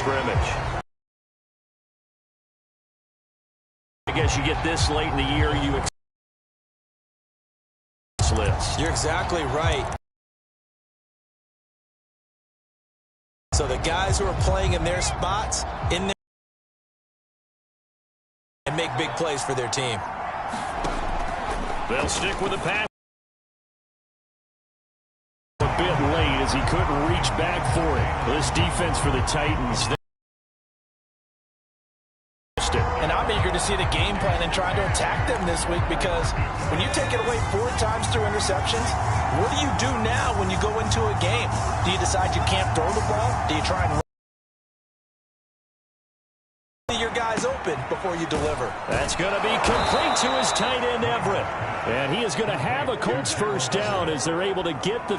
scrimmage. I guess you get this late in the year, you list. You're exactly right. So the guys who are playing in their spots, in their and make big plays for their team. They'll stick with the pass. A bit late as he couldn't reach back for it. This defense for the Titans. And I'm eager to see the game plan and trying to attack them this week, because when you take it away 4 times through interceptions, what do you do now when you go into a game? Do you decide you can't throw the ball? Do you try and your guys open before you deliver? That's going to be complete to his tight end, Everett. And he is going to have a Colts first down as they're able to get the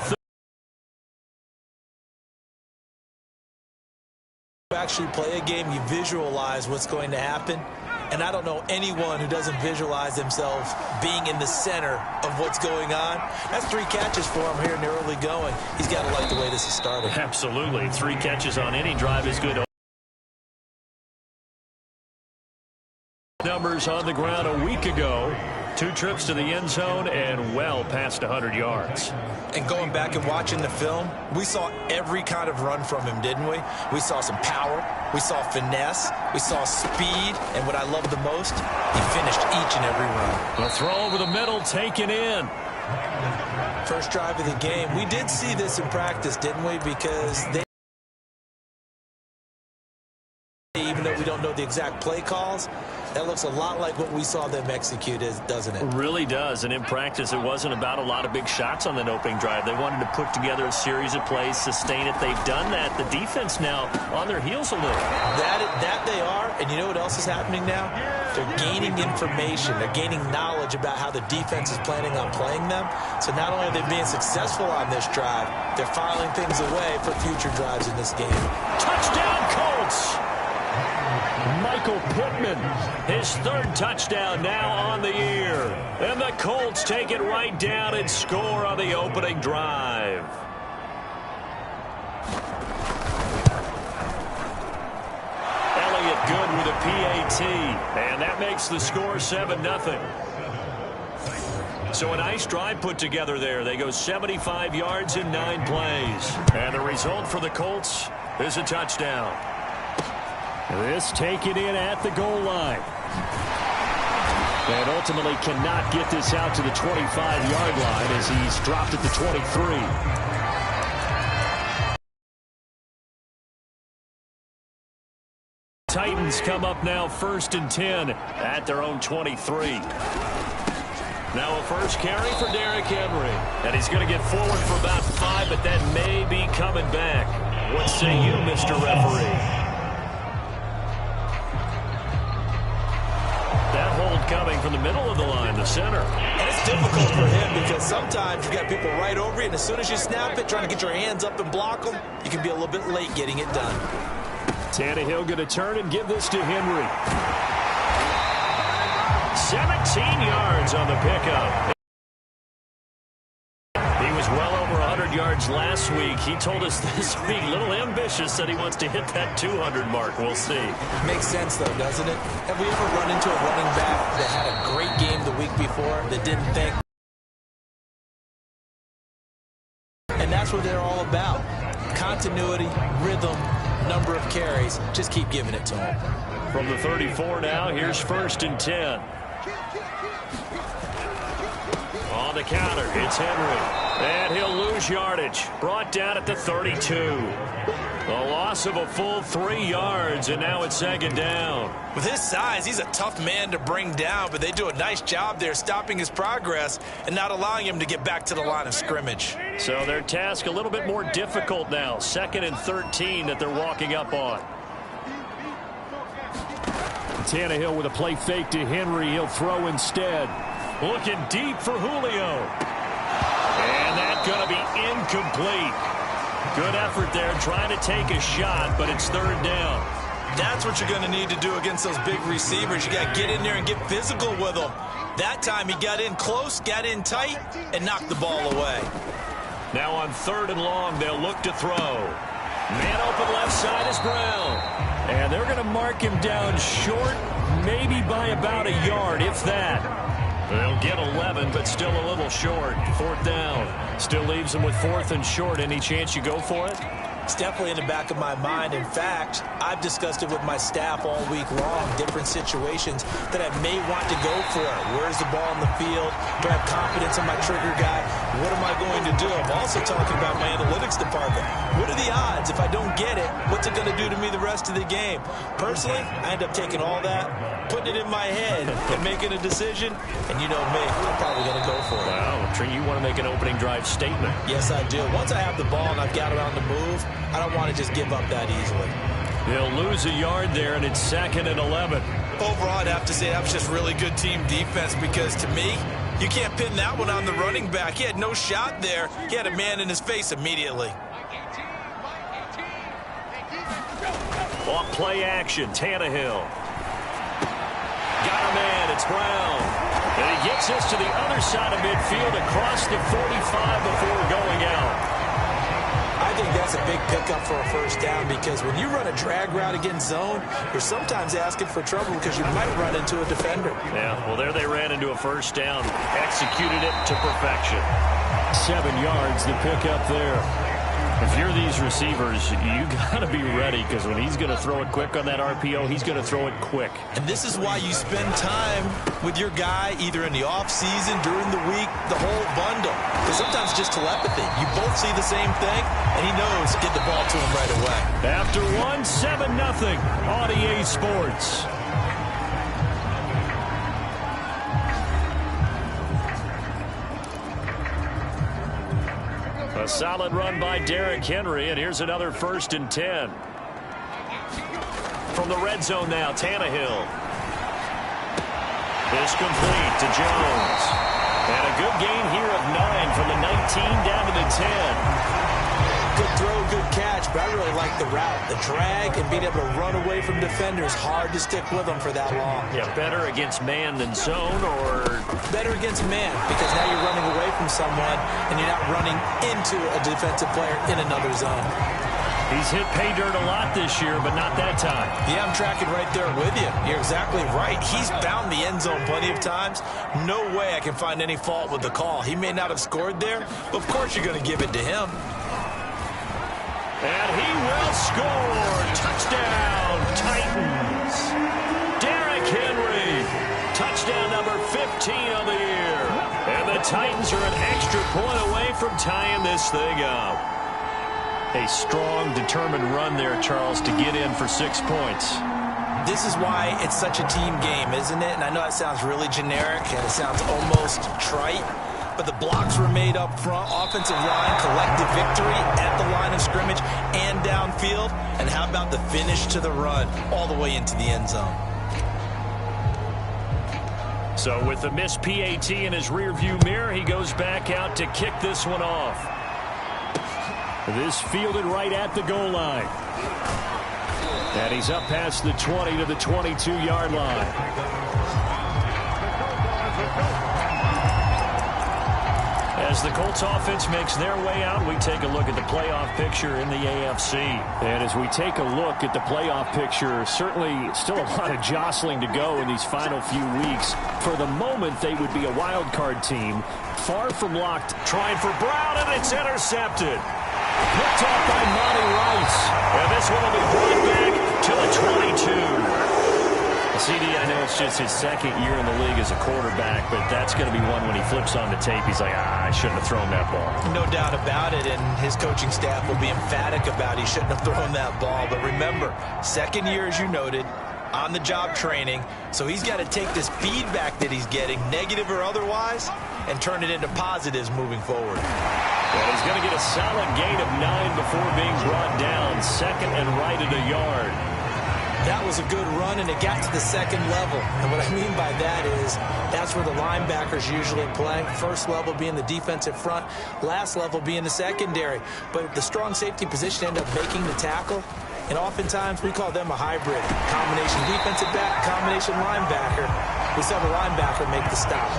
actually play a game, you visualize what's going to happen. And I don't know anyone who doesn't visualize themselves being in the center of what's going on. That's 3 catches for him here in the early going. He's got to like the way this is starting. Absolutely. 3 catches on any drive is good. Numbers on the ground a week ago. 2 trips to the end zone and well past 100 yards. And going back and watching the film, we saw every kind of run from him, didn't we? We saw some power. We saw finesse. We saw speed. And what I love the most, he finished each and every run. A throw over the middle taken in. First drive of the game. We did see this in practice, didn't we? Because they, even though we don't know the exact play calls, that looks a lot like what we saw them execute, doesn't it? It really does. And in practice, it wasn't about a lot of big shots on that opening drive. They wanted to put together a series of plays, sustain it. They've done that. The defense now on their heels a little. That they are. And you know what else is happening now? They're gaining information. They're gaining knowledge about how the defense is planning on playing them. So not only are they being successful on this drive, they're filing things away for future drives in this game. Touchdown, Colts! Michael Pittman, his 3rd touchdown now on the year. And the Colts take it right down and score on the opening drive. Elliott good with a PAT. And that makes the score 7-0. So a nice drive put together there. They go 75 yards in 9 plays. And the result for the Colts is a touchdown. This taken in at the goal line. And ultimately cannot get this out to the 25-yard line as he's dropped at the 23. Titans come up now 1st and 10 at their own 23. Now a first carry for Derrick Henry. And he's going to get forward for about 5, but that may be coming back. What say you, Mr. Referee? That hold coming from the middle of the line, the center. And it's difficult for him because sometimes you got people right over you, and as soon as you snap it, trying to get your hands up and block them, you can be a little bit late getting it done. Tannehill going to turn and give this to Henry. 17 yards on the pickup. He was well over 100 yards last week. He told us this week, a little ambitious, that he wants to hit that 200 mark. We'll see. Makes sense, though, doesn't it? Have we ever run into a running back that had a great game the week before that didn't think? And that's what they're all about. Continuity, rhythm, number of carries. Just keep giving it to him. From the 34 now, here's 1st and 10. On the counter, it's Henry. And he'll lose yardage. Brought down at the 32. A loss of a full 3 yards, and now it's 2nd down. With his size, he's a tough man to bring down, but they do a nice job there stopping his progress and not allowing him to get back to the line of scrimmage. So their task a little bit more difficult now. 2nd and 13 that they're walking up on. Tannehill with a play fake to Henry. He'll throw instead. Looking deep for Julio. And that's going to be incomplete. Good effort there trying to take a shot, but it's 3rd down. That's what you're going to need to do against those big receivers. You got to get in there and get physical with them. That time he got in close, got in tight, and knocked the ball away. Now on 3rd and long, they'll look to throw. Man open left side is Brown. And they're going to mark him down short, maybe by about a yard, if that. They'll get 11, but still a little short. 4th down. Still leaves them with 4th and short. Any chance you go for it? It's definitely in the back of my mind. In fact, I've discussed it with my staff all week long, different situations that I may want to go for. Where's the ball in the field? Do I have confidence in my trigger guy? What am I going to do? I'm also talking about my analytics department. What are the odds? If I don't get it, what's it going to do to me the rest of the game? Personally, I end up taking all that, putting it in my head, and making a decision. And you know me, I'm probably going to go for it. Wow, Trey, you want to make an opening drive statement. Yes, I do. Once I have the ball and I've got it on the move, I don't want to just give up that easily. He'll lose a yard there, and it's 2nd and 11. Overall, I'd have to say that was just really good team defense because, to me, you can't pin that one on the running back. He had no shot there. He had a man in his face immediately. Off play action, Tannehill. Got a man, it's Brown. And he gets us to the other side of midfield across the 45 before going out. I think that's a big pickup for a 1st down because when you run a drag route against zone, you're sometimes asking for trouble because you might run into a defender. Yeah, well, there they ran into a 1st down. Executed it to perfection. 7 yards, the pickup there. If you're these receivers, you got to be ready because when he's going to throw it quick on that RPO, he's going to throw it quick. And this is why you spend time with your guy either in the offseason, during the week, the whole bundle. Because sometimes just telepathy. You both see the same thing, and he knows to get the ball to him right away. After 7-0 on EA Sports. A solid run by Derrick Henry, and here's another 1st and 10. From the red zone now, Tannehill. Is complete to Jones. And a good gain here of 9 from the 19 down to the 10. Good throw, good catch, but I really like the route. The drag and being able to run away from defenders, hard to stick with them for that long. Yeah, better against man than zone, or? Better against man, because now you're running away from someone and you're not running into a defensive player in another zone. He's hit pay dirt a lot this year, but not that time. Yeah, I'm tracking right there with you. You're exactly right. He's found the end zone plenty of times. No way I can find any fault with the call. He may not have scored there, but of course you're going to give it to him. And he will score. Touchdown, Titans. Derrick Henry. Touchdown number 15 of the year. And the Titans are an extra point away from tying this thing up. A strong, determined run there, Charles, to get in for 6 points. This is why it's such a team game, isn't it? And I know that sounds really generic and it sounds almost trite. But the blocks were made up front. Offensive line, collective victory at the line of scrimmage and downfield. And how about the finish to the run all the way into the end zone? So with the missed PAT in his rearview mirror, he goes back out to kick this one off. This fielded right at the goal line. And he's up past the 20 to the 22-yard line. As the Colts offense makes their way out, we take a look at the playoff picture in the AFC. And as we take a look at the playoff picture, certainly still a lot of jostling to go in these final few weeks. For the moment, they would be a wild card team. Far from locked. Trying for Brown, and it's intercepted. Picked off by Monty Rice. And this one will be brought back to the 22. CD, I know it's just his 2nd year in the league as a quarterback, but that's going to be one when he flips on the tape. He's like, I shouldn't have thrown that ball. No doubt about it, and his coaching staff will be emphatic about he shouldn't have thrown that ball. But remember, 2nd year, as you noted, on-the-job training, so he's got to take this feedback that he's getting, negative or otherwise, and turn it into positives moving forward. Well, he's going to get a solid gain of 9 before being brought down, 2nd and right at a yard. That was a good run, and it got to the 2nd level. And what I mean by that is that's where the linebackers usually play. First level being the defensive front, last level being the secondary. But the strong safety position ended up making the tackle. And oftentimes we call them a hybrid. Combination defensive back, combination linebacker. We saw the linebacker make the stop.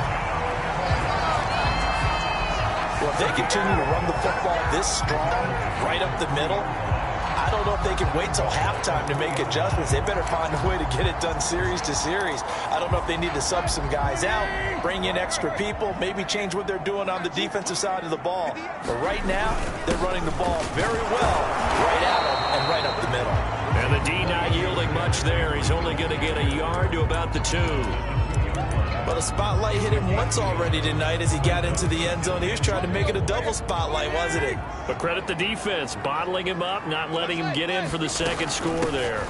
Well, if they continue to run the football this strong, right up the middle, I I don't know if they can wait till halftime to make adjustments. They better find a way to get it done series to series. I don't know if they need to sub some guys out, bring in extra people, maybe change what they're doing on the defensive side of the ball. But right now, they're running the ball very well, right at them and right up the middle. And the D not yielding much there. He's only going to get a yard to about the 2. Well, the spotlight hit him once already tonight as he got into the end zone. He was trying to make it a double spotlight, wasn't it? But credit the defense, bottling him up, not letting him get in for the second score there.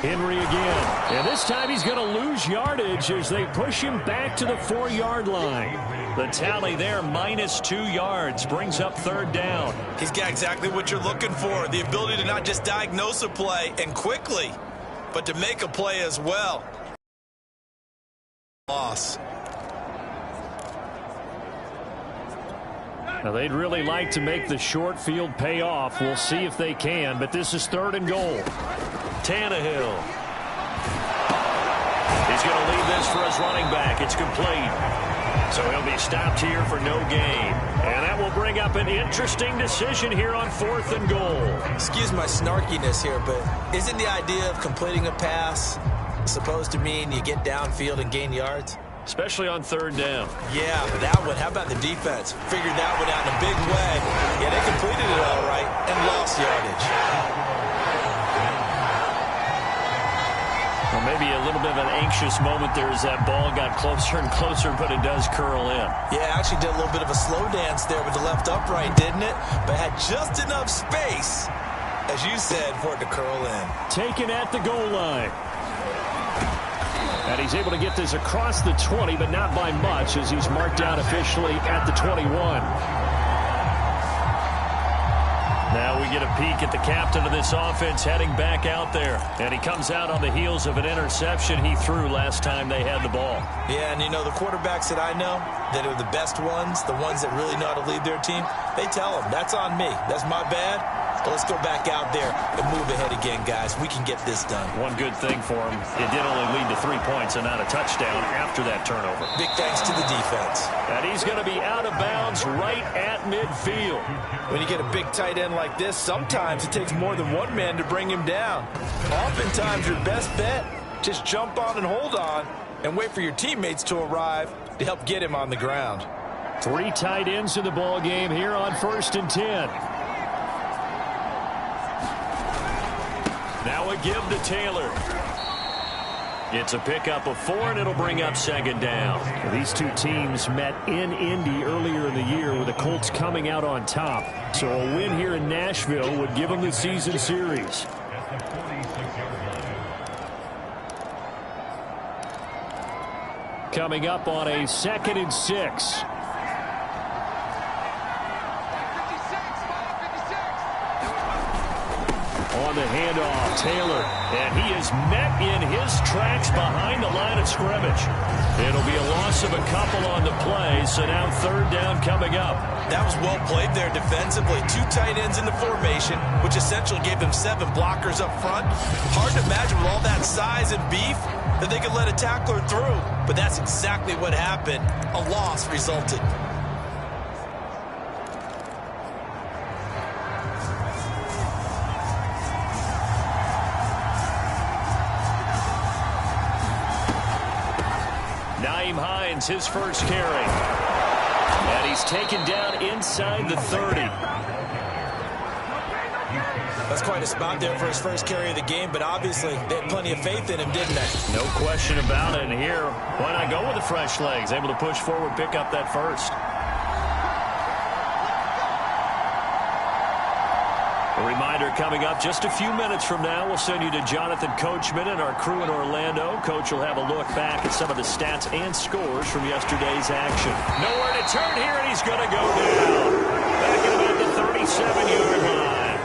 Henry again. And this time he's going to lose yardage as they push him back to the 4-yard line. The tally there, -2 yards, brings up 3rd down. He's got exactly what you're looking for, the ability to not just diagnose a play and quickly, but to make a play as well. Loss. Now, they'd really like to make the short field pay off. We'll see if they can, but this is 3rd and goal. Tannehill. He's going to leave this for his running back. It's complete. So he'll be stopped here for no gain. And that will bring up an interesting decision here on 4th and goal. Excuse my snarkiness here, but isn't the idea of completing a pass supposed to mean you get downfield and gain yards? Especially on 3rd down. Yeah, but that one, how about the defense? Figured that one out in a big way. Yeah, they completed it all right and lost yardage. Well, maybe a little bit of an anxious moment there as that ball got closer and closer, but it does curl in. Yeah, actually did a little bit of a slow dance there with the left upright, didn't it? But had just enough space, as you said, for it to curl in. Taken at the goal line. And he's able to get this across the 20, but not by much, as he's marked out officially at the 21. Now we get a peek at the captain of this offense heading back out there. And he comes out on the heels of an interception he threw last time they had the ball. Yeah, and you know, the quarterbacks that I know that are the best ones, the ones that really know how to lead their team, they tell them, that's on me. That's my bad. But let's go back out there and move ahead again, guys. We can get this done. One good thing for him, it did only lead to 3 points and not a touchdown after that turnover. Big thanks to the defense. And he's going to be out of bounds right at midfield. When you get a big tight end like this, sometimes it takes more than one man to bring him down. Oftentimes, your best bet, just jump on and hold on and wait for your teammates to arrive to help get him on the ground. 3 tight ends in the ball game here on 1st and 10. Now a give to Taylor. It's a pickup of 4, and it'll bring up 2nd down. These two teams met in Indy earlier in the year with the Colts coming out on top. So a win here in Nashville would give them the season series. Coming up on a 2nd and 6. On the handoff, Taylor, and he is met in his tracks behind the line of scrimmage. It'll be a loss of a couple on the play, so now 3rd down coming up. That was well played there defensively. 2 tight ends in the formation, which essentially gave them 7 blockers up front. Hard to imagine with all that size and beef that they could let a tackler through, but that's exactly what happened. A loss resulted. His first carry. And he's taken down inside the 30. That's quite a spot there for his first carry of the game, but obviously they had plenty of faith in him, didn't they? No question about it. And here, why not go with the fresh legs? Able to push forward, pick up that first. A reminder coming up just a few minutes from now. We'll send you to Jonathan Coachman and our crew in Orlando. Coach will have a look back at some of the stats and scores from yesterday's action. Nowhere to turn here, and he's going to go down. Back at about the 37-yard line.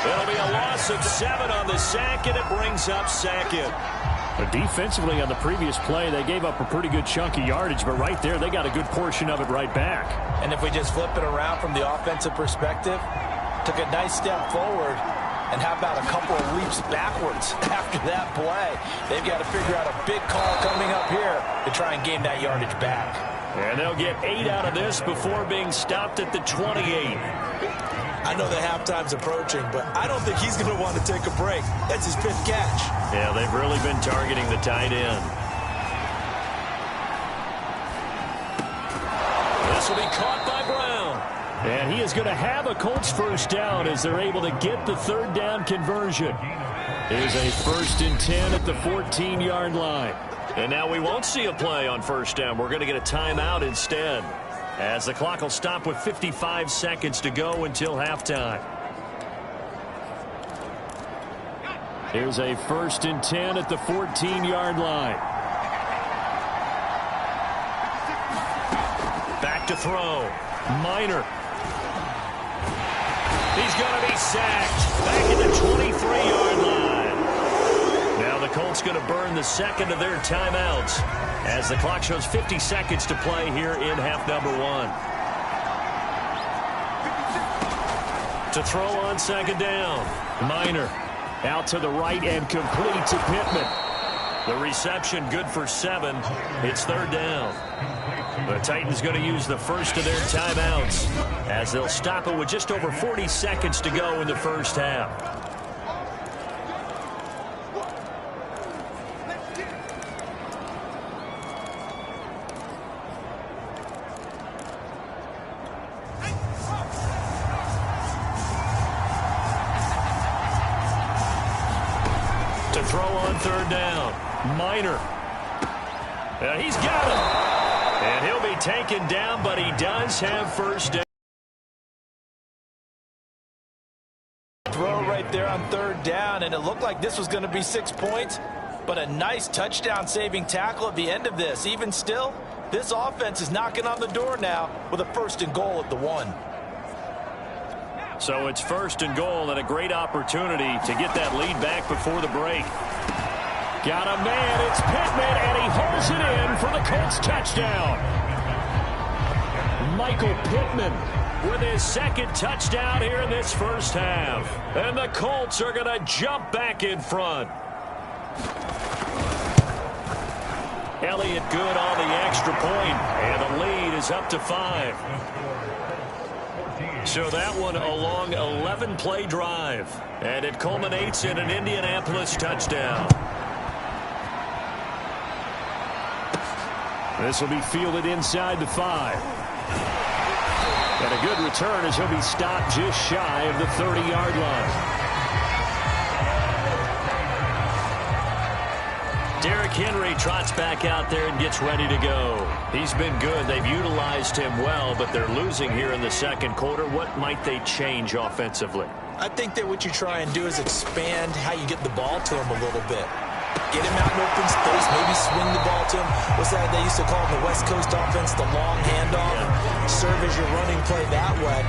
It'll be a loss of 7 on the sack, and it brings up 2nd. But defensively on the previous play, they gave up a pretty good chunk of yardage, but right there, they got a good portion of it right back. And if we just flip it around from the offensive perspective, took a nice step forward, and how about a couple of leaps backwards after that play? They've got to figure out a big call coming up here to try and gain that yardage back. And they'll get 8 out of this before being stopped at the 28. I know the halftime's approaching, but I don't think he's going to want to take a break. That's his 5th catch. Yeah, they've really been targeting the tight end. This will be caught by Brown. And he is going to have a Colts first down as they're able to get the 3rd down conversion. Here's a 1st and 10 at the 14-yard line. And now we won't see a play on 1st down. We're going to get a timeout instead, as the clock will stop with 55 seconds to go until halftime. Here's a 1st and 10 at the 14-yard line. Back to throw. Minor. He's going to be sacked back at the 23-yard line. Now the Colts going to burn the 2nd of their timeouts as the clock shows 50 seconds to play here in half number 1. To throw on 2nd down. Minor out to the right and complete to Pittman. The reception good for 7. It's 3rd down. The Titans going to use the 1st of their timeouts as they'll stop it with just over 40 seconds to go in the 1st half. To throw on 3rd down. Minor. He's got him. And he'll be taken down, but he does have 1st down. Throw right there on 3rd down, and it looked like this was going to be 6 points, but a nice touchdown-saving tackle at the end of this. Even still, this offense is knocking on the door now with a 1st and goal at the 1. So it's 1st and goal and a great opportunity to get that lead back before the break. Got a man, it's Pittman, and he holds it in for the Colts touchdown. Michael Pittman with his 2nd touchdown here in this 1st half. And the Colts are going to jump back in front. Elliott good on the extra point, and the lead is up to 5. So that one a long 11-play drive, and it culminates in an Indianapolis touchdown. This will be fielded inside the 5. And a good return as he'll be stopped just shy of the 30-yard line. Derrick Henry trots back out there and gets ready to go. He's been good. They've utilized him well, but they're losing here in the 2nd quarter. What might they change offensively? I think that what you try and do is expand how you get the ball to him a little bit. Get him out in open space, maybe swing the ball to him. What's that they used to call in the West Coast offense, the long handoff? Yeah. Serve as your running play that way,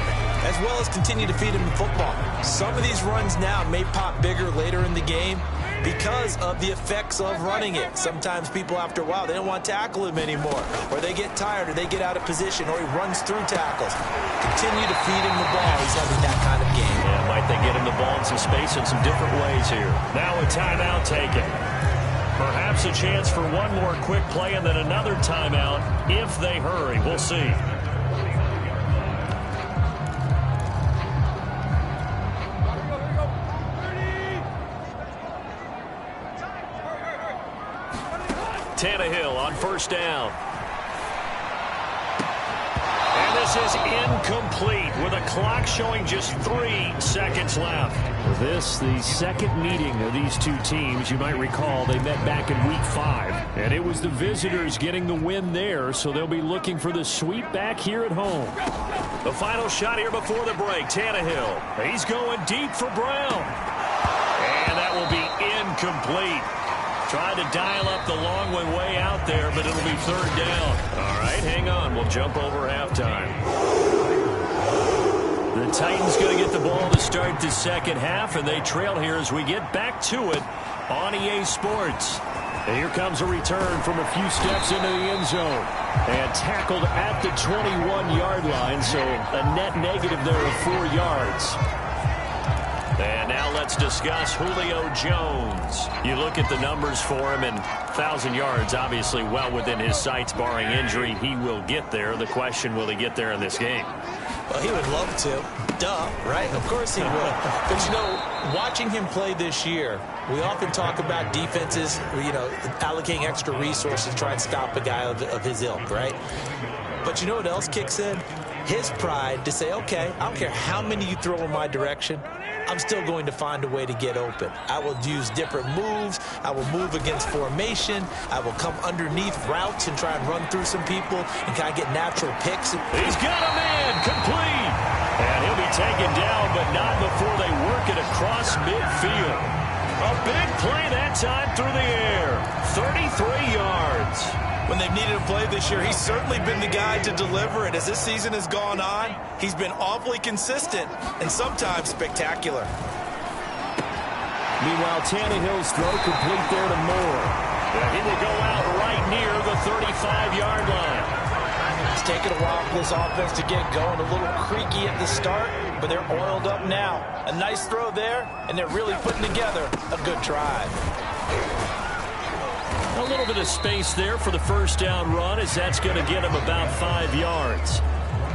as well as continue to feed him the football. Some of these runs now may pop bigger later in the game because of the effects of running it. Sometimes people, after a while, they don't want to tackle him anymore, or they get tired, or they get out of position, or he runs through tackles. Continue to feed him the ball. He's having that kind of game. Yeah, might they get him the ball in some space in some different ways here. Now a timeout taken. Perhaps a chance for one more quick play and then another timeout if they hurry. We'll see. Tannehill on 1st down. And this is incomplete with a clock showing just 3 seconds left. This, the 2nd meeting of these two teams. You might recall they met back in week 5. And it was the visitors getting the win there, so they'll be looking for the sweep back here at home. The final shot here before the break. Tannehill. He's going deep for Brown. And that will be incomplete. Tried to dial up the long one way out there, but it'll be 3rd down. All right, hang on. We'll jump over halftime. The Titans going to get the ball to start the 2nd half, and they trail here as we get back to it on EA Sports. And here comes a return from a few steps into the end zone. And tackled at the 21-yard line, so a net negative there of 4 yards. And now let's discuss Julio Jones. You look at the numbers for him, and 1,000 yards obviously well within his sights, barring injury. He will get there. The question, will he get there in this game? Well, he would love to. Duh, right? Of course he would. But, you know, watching him play this year, we often talk about defenses, you know, allocating extra resources to try and stop a guy of his ilk, right? But you know what else kicks in? His pride to say, okay, I don't care how many you throw in my direction, I'm still going to find a way to get open. I will use different moves. I will move against formation. I will come underneath routes and try and run through some people and kind of get natural picks. He's got a man complete. And he'll be taken down, but not before they work it across midfield. A big play that time through the air. 33 yards. When they've needed a play this year, he's certainly been the guy to deliver it. As this season has gone on, he's been awfully consistent and sometimes spectacular. Meanwhile, Tannehill's throw complete there to Moore. And he will go out right near the 35-yard line. It's taken a while for this offense to get going. A little creaky at the start, but they're oiled up now. A nice throw there, and they're really putting together a good drive. A little bit of space there for the first down run, as that's going to get him about 5 yards.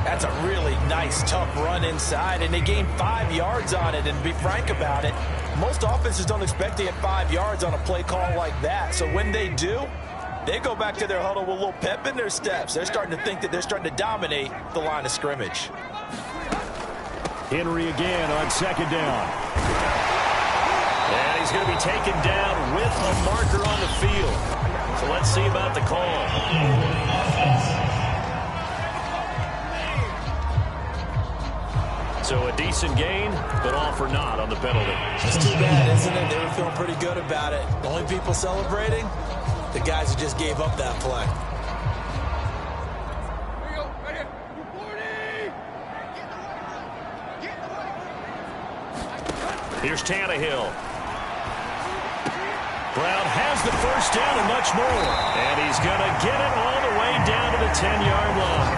That's a really nice, tough run inside, and they gained 5 yards on it. And to be frank about it, most offenses don't expect to get 5 yards on a play call like that. So when they do, they go back to their huddle with a little pep in their steps. They're starting to think that they're starting to dominate the line of scrimmage. Henry again on second down. And he's going to be taken down with a marker on the field. So let's see about the call. So a decent gain, but all for naught on the penalty. It's too bad, isn't it? They were feeling pretty good about it. The only people celebrating, the guys who just gave up that play. Here's Tannehill. Brown has the first down and much more. And he's going to get it all the way down to the 10-yard line.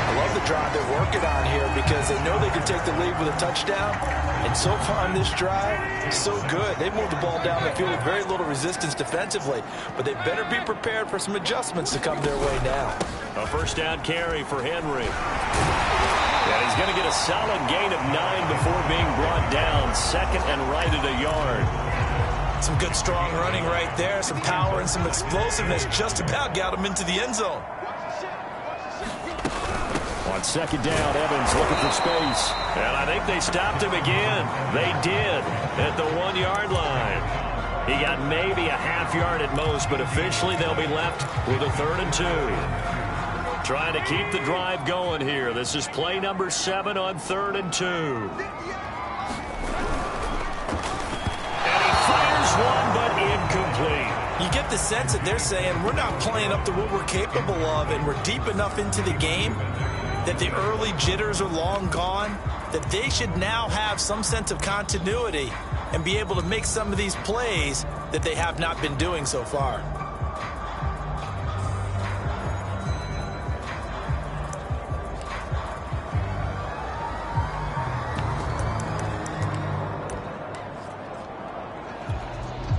I love the drive they're working on here because they know they can take the lead with a touchdown. And so far on this drive, so good. They've moved the ball down the field with very little resistance defensively. But they better be prepared for some adjustments to come their way now. A first down carry for Henry. And he's going to get a solid gain of 9 before being brought down. Second and right at a yard. Some good, strong running right there. Some power and some explosiveness just about got him into the end zone. On second down, Evans looking for space. And I think they stopped him again. They did at the 1-yard line. He got maybe a half yard at most, but officially they'll be left with a 3rd and 2. Trying to keep the drive going here. This is play number 7 on 3rd and 2. And he fires one, but incomplete. You get the sense that they're saying we're not playing up to what we're capable of, and we're deep enough into the game that the early jitters are long gone, that they should now have some sense of continuity and be able to make some of these plays that they have not been doing so far.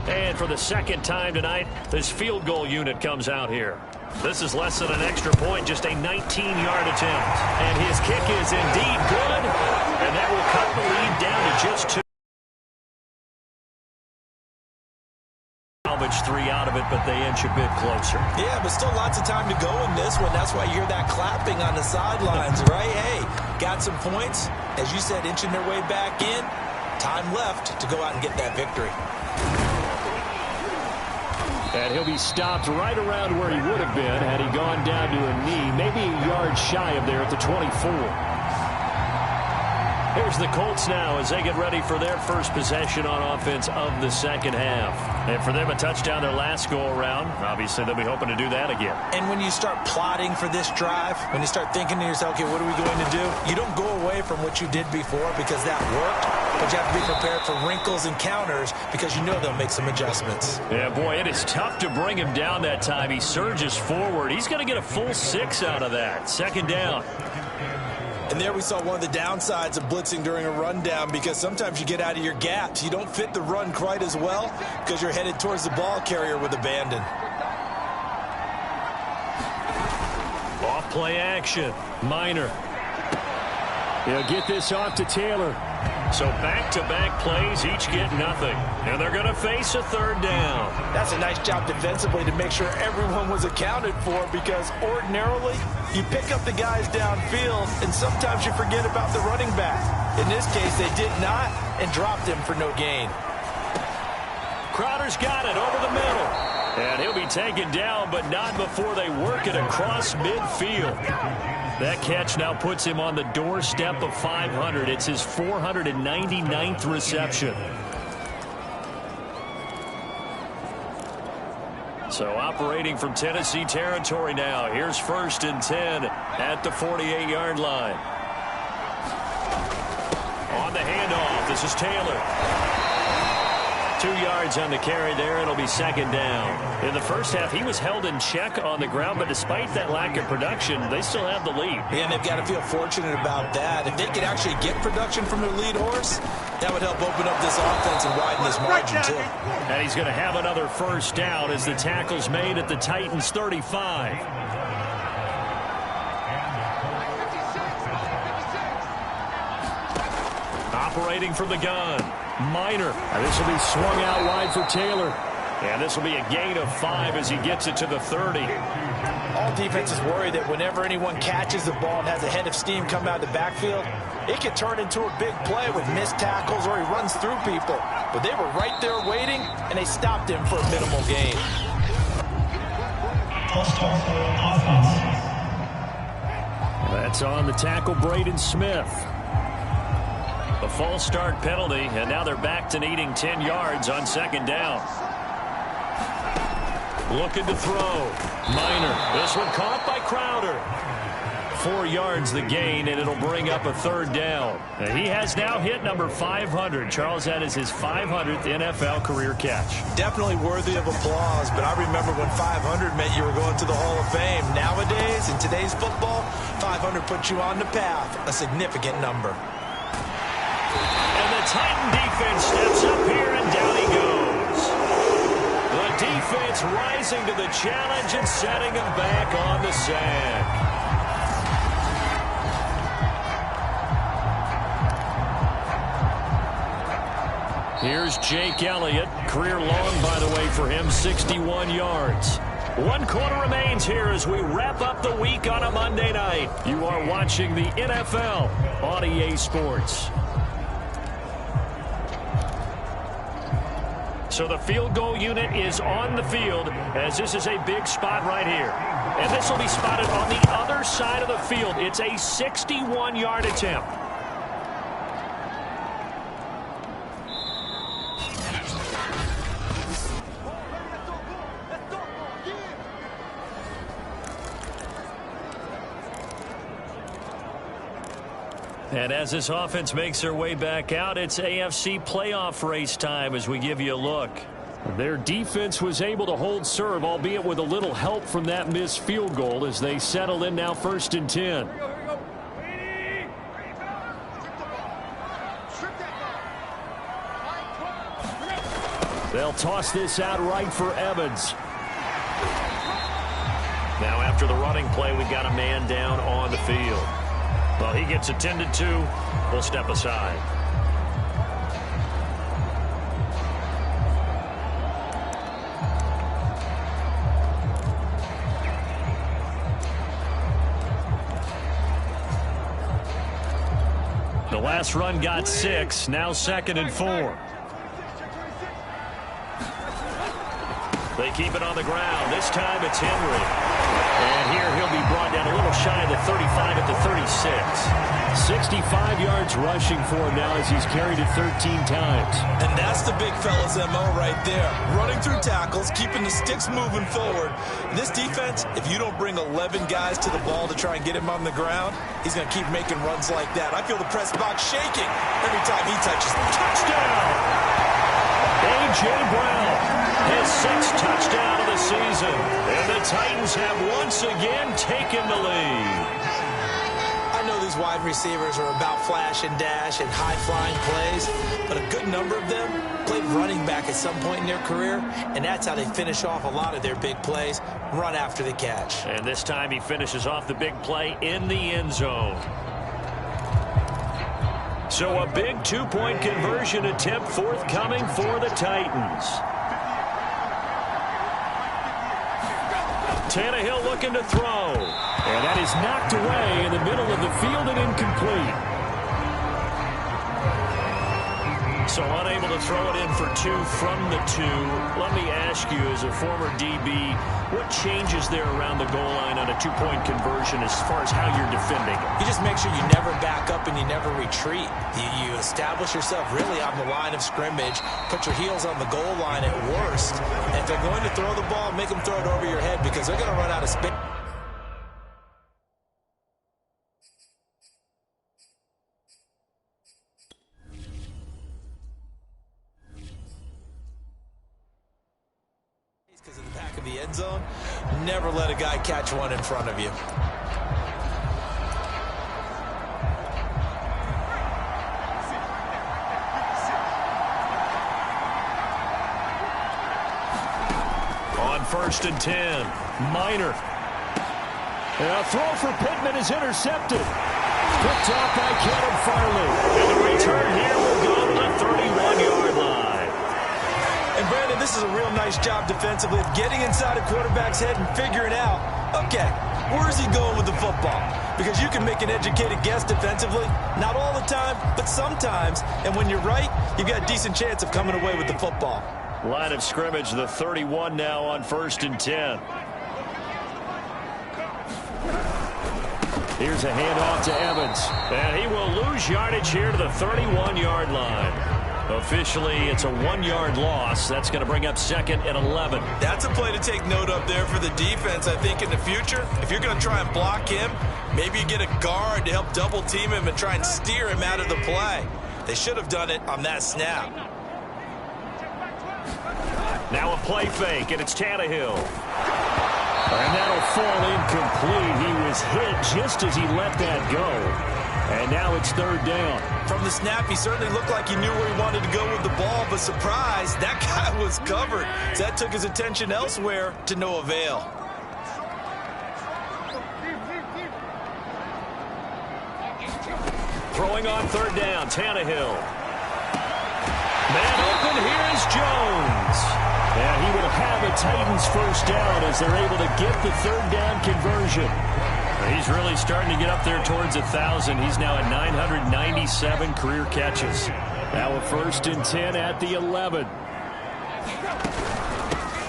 And for the second time tonight, this field goal unit comes out here. This is less than an extra point, just a 19-yard attempt. And his kick is indeed good, and that will cut the lead down to just 2. Salvage 3 out of it, but they inch a bit closer. Yeah, but still lots of time to go in this one. That's why you hear that clapping on the sidelines, right? Hey, got some points. As you said, inching their way back in. Time left to go out and get that victory. And he'll be stopped right around where he would have been had he gone down to a knee, maybe a yard shy of there at the 24. Here's the Colts now as they get ready for their first possession on offense of the second half. And for them, a touchdown their last go-around. Obviously, they'll be hoping to do that again. And when you start plotting for this drive, when you start thinking to yourself, okay, what are we going to do? You don't go away from what you did before because that worked, but you have to be prepared for wrinkles and counters because you know they'll make some adjustments. Yeah, boy, it is tough to bring him down that time. He surges forward. He's going to get a full 6 out of that. Second down. And there we saw one of the downsides of blitzing during a rundown because sometimes you get out of your gaps. You don't fit the run quite as well because you're headed towards the ball carrier with abandon. Off Play action. Minor. He'll get this off to Taylor. So back-to-back plays, each get nothing. And they're going to face a third down. That's a nice job defensively to make sure everyone was accounted for, because ordinarily you pick up the guys downfield and sometimes you forget about the running back. In this case, they did not and dropped him for no gain. Crowder's got it over the middle. And he'll be taken down, but not before they work it across midfield. That catch now puts him on the doorstep of 500. It's his 499th reception. So operating from Tennessee territory now. Here's 1st and 10 at the 48-yard line. On the handoff, this is Taylor. 2 yards on the carry there. It'll be 2nd down. In the first half, he was held in check on the ground, but despite that lack of production, they still have the lead. And they've got to feel fortunate about that. If they could actually get production from their lead horse, that would help open up this offense and widen this margin, too. And he's going to have another 1st down as the tackle's made at the Titans' 35. Operating from the gun. Minor. And this will be swung out wide for Taylor. And this will be a gain of 5 as he gets it to the 30. All defenses worry that whenever anyone catches the ball and has a head of steam come out of the backfield, it could turn into a big play with missed tackles or he runs through people. But they were right there waiting, and they stopped him for a minimal gain. That's on the tackle, Braden Smith. A false start penalty, and now they're back to needing 10 yards on 2nd down. Looking to throw. Minor. This one caught by Crowder. 4 yards the gain, and it'll bring up a 3rd down. He has now hit number 500. Charles, that is his 500th NFL career catch. Definitely worthy of applause, but I remember when 500 meant you were going to the Hall of Fame. Nowadays, in today's football, 500 puts you on the path, a significant number. And the Titan defense steps up here, and down he goes. The defense rising to the challenge and setting him back on the sack. Here's Jake Elliott. Career long, by the way, for him, 61 yards. 1 quarter remains here as we wrap up the week on a Monday night. You are watching the NFL on EA Sports. So the field goal unit is on the field as this is a big spot right here. And this will be spotted on the other side of the field. It's a 61-yard attempt. And as this offense makes their way back out, it's AFC playoff race time as we give you a look. Their defense was able to hold serve, albeit with a little help from that missed field goal as they settle in now 1st and 10. They'll toss this out right for Evans. Now after the running play, we've got a man down on the field. Well, he gets attended to. We'll step aside. The last run got 6. Now 2nd and 4. They keep it on the ground. This time it's Henry. And here he'll be brought down a little shy of the 35 at the 36. 65 yards rushing for him now as he's carried it 13 times. And that's the big fella's MO right there. Running through tackles, keeping the sticks moving forward. This defense, if you don't bring 11 guys to the ball to try and get him on the ground, he's going to keep making runs like that. I feel the press box shaking every time he touches. Touchdown! A.J. Brown, his 6th touchdown of the season. And the Titans have once again taken the lead. I know these wide receivers are about flash and dash and high-flying plays, but a good number of them played running back at some point in their career, and that's how they finish off a lot of their big plays, run after the catch. And this time he finishes off the big play in the end zone. So a big two-point conversion attempt forthcoming for the Titans. Tannehill looking to throw. And that is knocked away in the middle of the field and incomplete. So unable to throw it in for two from the two. Let me ask you, as a former DB, what changes there around the goal line on a two-point conversion as far as how you're defending it? You just make sure you never back up and you never retreat. You establish yourself really on the line of scrimmage, put your heels on the goal line at worst, and if they're going to throw the ball, make them throw it over your head because they're going to run out of space. Because of the back of the end zone, never let a guy catch one in front of you. On 1st and 10, Minor. And a throw for Pittman is intercepted. Picked off by Caleb Farley. And the return here will go to the 31-yard line. And Brandon, this is a real nice job defensively of getting inside a quarterback's head and figuring out, okay, where is he going with the football? Because you can make an educated guess defensively, not all the time, but sometimes. And when you're right, you've got a decent chance of coming away with the football. Line of scrimmage, the 31 now on 1st and 10. Here's a handoff to Evans. And he will lose yardage here to the 31-yard line. Officially, it's a 1-yard loss. That's going to bring up 2nd and 11. That's a play to take note of there for the defense. I think in the future, if you're going to try and block him, maybe you get a guard to help double team him and try and steer him out of the play. They should have done it on that snap. Now a play fake, and it's Tannehill. And that'll fall incomplete. He was hit just as he let that go. And now it's 3rd down. From the snap, he certainly looked like he knew where he wanted to go with the ball, but surprise, that guy was covered. So that took his attention elsewhere to no avail. Throwing on 3rd down, Tannehill. Man open, here is Jones. And he will have a Titans first down as they're able to get the 3rd down conversion. He's really starting to get up there towards 1,000. He's now at 997 career catches. Now a 1st and 10 at the 11.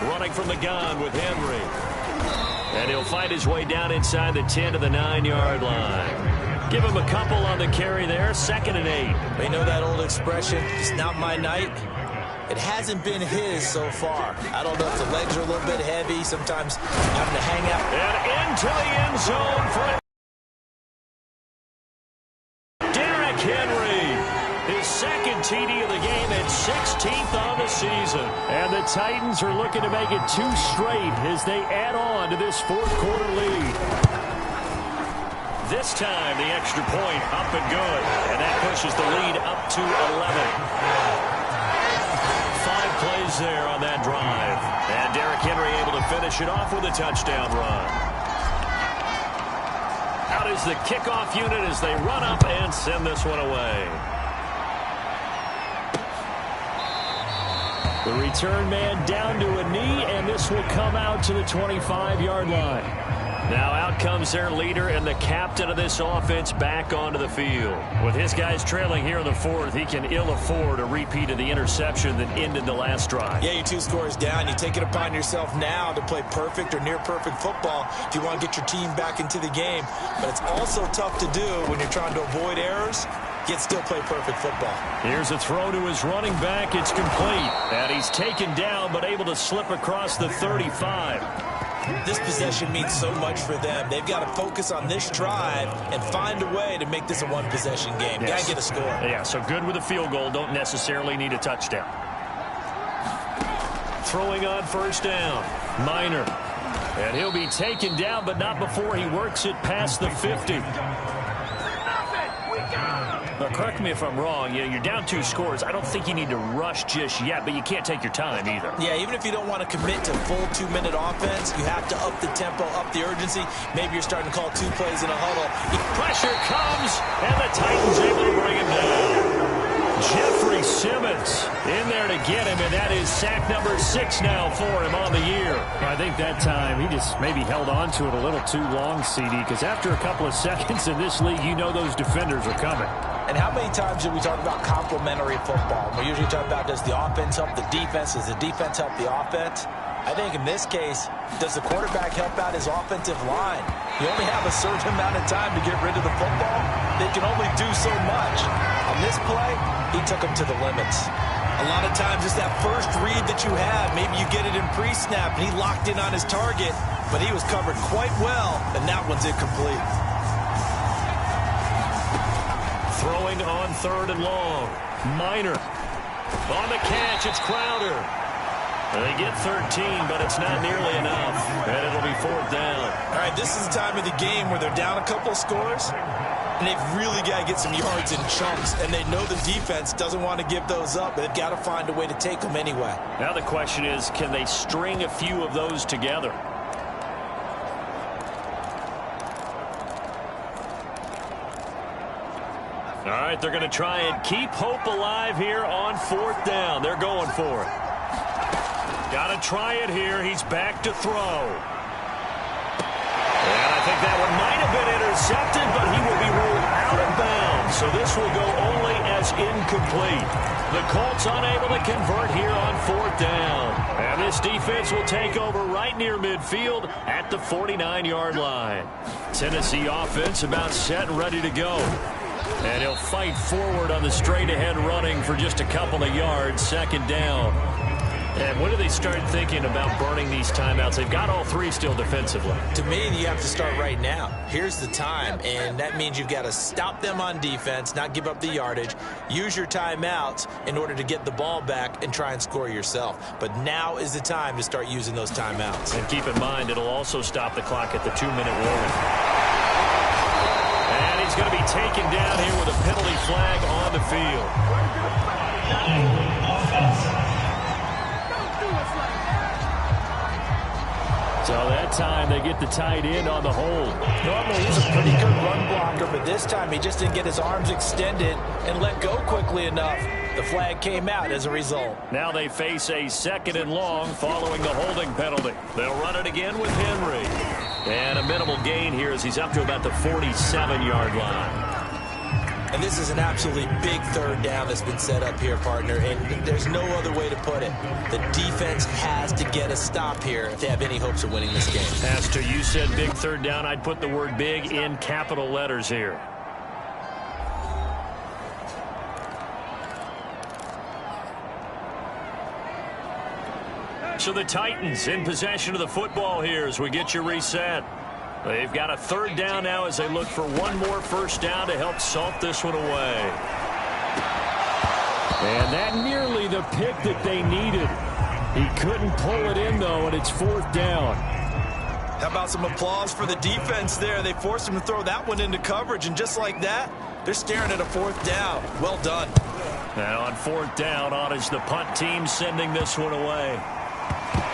Running from the gun with Henry. And he'll find his way down inside the 10 to the 9-yard line. Give him a couple on the carry there. 2nd and 8. We know that old expression, it's not my night. It hasn't been his so far. I don't know if the legs are a little bit heavy, sometimes having to hang out. And into the end zone for Derrick Henry. His 2nd TD of the game and 16th on the season. And the Titans are looking to make it 2 straight as they add on to this 4th quarter lead. This time the extra point up and good. And that pushes the lead up to 11. 5 plays there on that drive. And Derrick Henry able to finish it off with a touchdown run. Out is the kickoff unit as they run up and send this one away. The return man down to a knee, and this will come out to the 25-yard line. Now out comes their leader and the captain of this offense back onto the field. With his guys trailing here in the 4th, he can ill afford a repeat of the interception that ended the last drive. Yeah, you're 2 scores down. You take it upon yourself now to play perfect or near perfect football if you want to get your team back into the game. But it's also tough to do when you're trying to avoid errors, yet still play perfect football. Here's a throw to his running back. It's complete. And he's taken down but able to slip across the 35. This possession means so much for them. They've got to focus on this drive and find a way to make this a one-possession game. Yes. Got to get a score. Yeah, so good with a field goal. Don't necessarily need a touchdown. Throwing on 1st down. Minor. And he'll be taken down, but not before he works it past the 50. Now, correct me if I'm wrong. You're down 2 scores. I don't think you need to rush just yet, but you can't take your time either. Yeah, even if you don't want to commit to full 2-minute offense, you have to up the tempo, up the urgency. Maybe you're starting to call 2 plays in a huddle. Pressure comes, and the Titans able to bring him down. Jeffrey Simmons in there to get him, and that is sack number 6 now for him on the year. I think that time he just maybe held on to it a little too long, CD, because after a couple of seconds in this league, you know those defenders are coming. And how many times do we talk about complementary football? We usually talk about, does the offense help the defense? Does the defense help the offense? I think in this case, does the quarterback help out his offensive line? You only have a certain amount of time to get rid of the football. They can only do so much. On this play, he took him to the limits. A lot of times it's that first read that you have. Maybe you get it in pre-snap, and he locked in on his target, but he was covered quite well, and that one's incomplete. Throwing on 3rd and long. Minor. On the catch, it's Crowder. They get 13, but it's not nearly enough. And it'll be 4th down. All right, this is the time of the game where they're down a couple of scores, and they've really got to get some yards in chunks, and they know the defense doesn't want to give those up, but they've got to find a way to take them anyway. Now the question is, can they string a few of those together? All right, they're going to try and keep hope alive here on 4th down. They're going for it. Got to try it here. He's back to throw. And I think that one might have been intercepted, but he will be ruled out of bounds. So this will go only as incomplete. The Colts unable to convert here on 4th down. And this defense will take over right near midfield at the 49-yard line. Tennessee offense about set and ready to go. And he'll fight forward on the straight-ahead running for just a couple of yards, 2nd down. And when do they start thinking about burning these timeouts? They've got all 3 still defensively. To me, you have to start right now. Here's the time, and that means you've got to stop them on defense, not give up the yardage, use your timeouts in order to get the ball back and try and score yourself. But now is the time to start using those timeouts. And keep in mind, it'll also stop the clock at the 2-minute warning. And he's going to be taken down here with a penalty flag on the field. So that time they get the tight end on the hold. Normally he's a pretty good run blocker, but this time he just didn't get his arms extended and let go quickly enough. The flag came out as a result. Now they face a 2nd and long following the holding penalty. They'll run it again with Henry. And a minimal gain here as he's up to about the 47-yard line. And this is an absolutely big 3rd down that's been set up here, partner, and there's no other way to put it. The defense has to get a stop here if they have any hopes of winning this game. As to you said big 3rd down, I'd put the word big in capital letters here. So the Titans in possession of the football here as we get you reset. They've got a 3rd down now as they look for one more 1st down to help salt this one away. And that nearly the pick that they needed. He couldn't pull it in, though, and it's 4th down. How about some applause for the defense there? They forced him to throw that one into coverage, and just like that, they're staring at a 4th down. Well done. And on 4th down, on is the punt team sending this one away.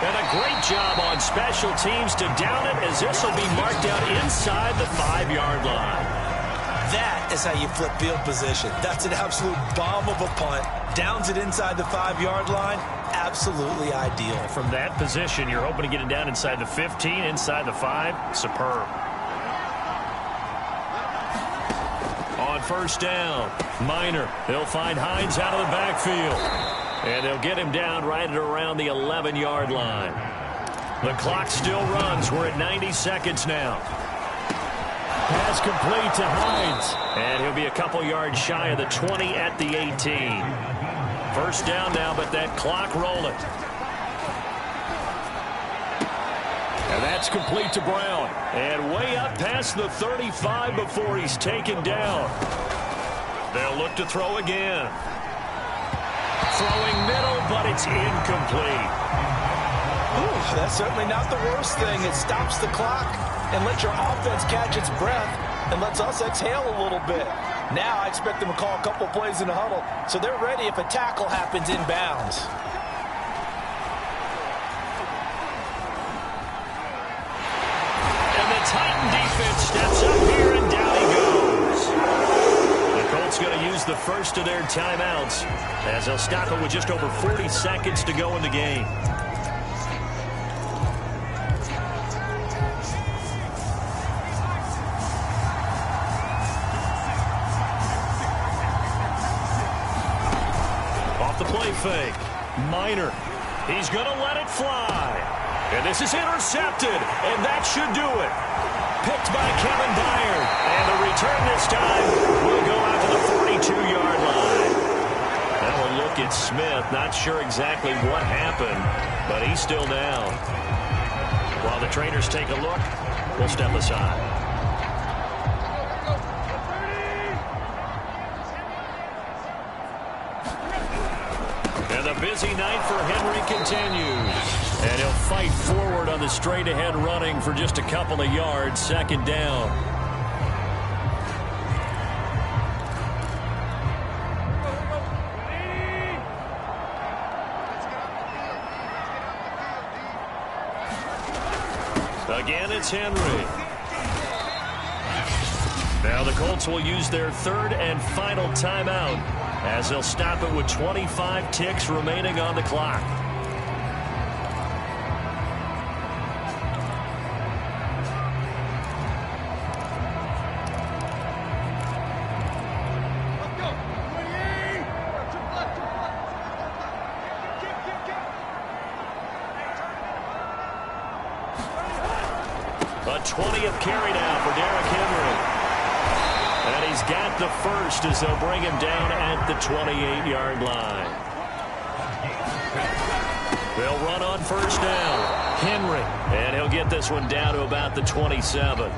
And a great job on special teams to down it as this will be marked out inside the 5-yard line. That is how you flip field position. That's an absolute bomb of a punt. Downs it inside the 5-yard line. Absolutely ideal. From that position, you're hoping to get it down inside the 15, inside the 5. Superb. On 1st down, Minor. He'll find Hines out of the backfield. And they'll get him down right at around the 11-yard line. The clock still runs. We're at 90 seconds now. Pass complete to Hines. And he'll be a couple yards shy of the 20 at the 18. 1st down now, but that clock rolling. And that's complete to Brown. And way up past the 35 before he's taken down. They'll look to throw again. Throwing middle, but it's incomplete. Ooh, that's certainly not the worst thing. It stops the clock and lets your offense catch its breath and lets us exhale a little bit. Now I expect them to call a couple plays in the huddle, so they're ready if a tackle happens inbounds. And the Titan defense steps up here, and down he goes. The Colts going to use the first of their timeouts as they'll stop it with just over 40 seconds to go in the game. Play fake. Minor. He's going to let it fly. And this is intercepted. And that should do it. Picked by Kevin Byard. And the return this time will go out to the 42-yard line. Now we'll look at Smith. Not sure exactly what happened, but he's still down. While the trainers take a look, we'll step aside. Busy night for Henry continues. And he'll fight forward on the straight-ahead running for just a couple of yards. Second down. Again, it's Henry. Now the Colts will use their third and final timeout, as they'll stop it with 25 ticks remaining on the clock. A 20th carry now for Derrick Henry. And he's got the first as they'll bring him down at the 28-yard line. They'll run on first down. Henry. And he'll get this one down to about the 27.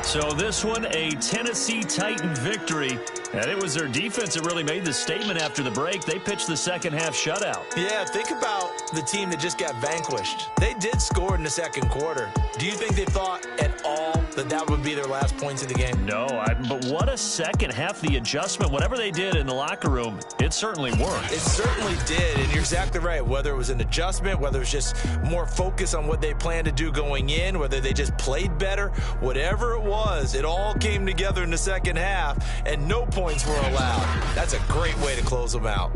So this one, a Tennessee Titan victory. And it was their defense that really made the statement after the break. They pitched the second half shutout. Yeah, think about the team that just got vanquished. They did score in the second quarter. Do you think they thought at all that that would be their last points of the game? No, but what a second half. The adjustment, whatever they did in the locker room, it certainly worked. It certainly did, and you're exactly right. Whether it was an adjustment, whether it was just more focus on what they planned to do going in, whether they just played better, whatever it was, it all came together in the second half, and no points were allowed. That's a great way to close them out.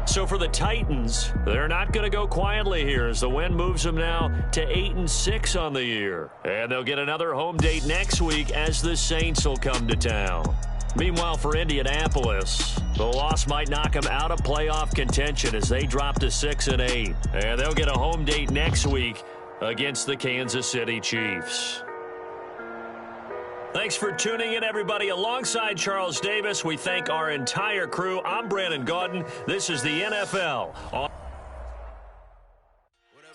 So for the Titans, they're not going to go quietly here as the win moves them now to 8-6 on the year. And they'll get another home date next week as the Saints will come to town. Meanwhile, for Indianapolis, the loss might knock them out of playoff contention as they drop to 6-8. And they'll get a home date next week against the Kansas City Chiefs. Thanks for tuning in, everybody. Alongside Charles Davis, we thank our entire crew. I'm Brandon Gaudin. This is the NFL.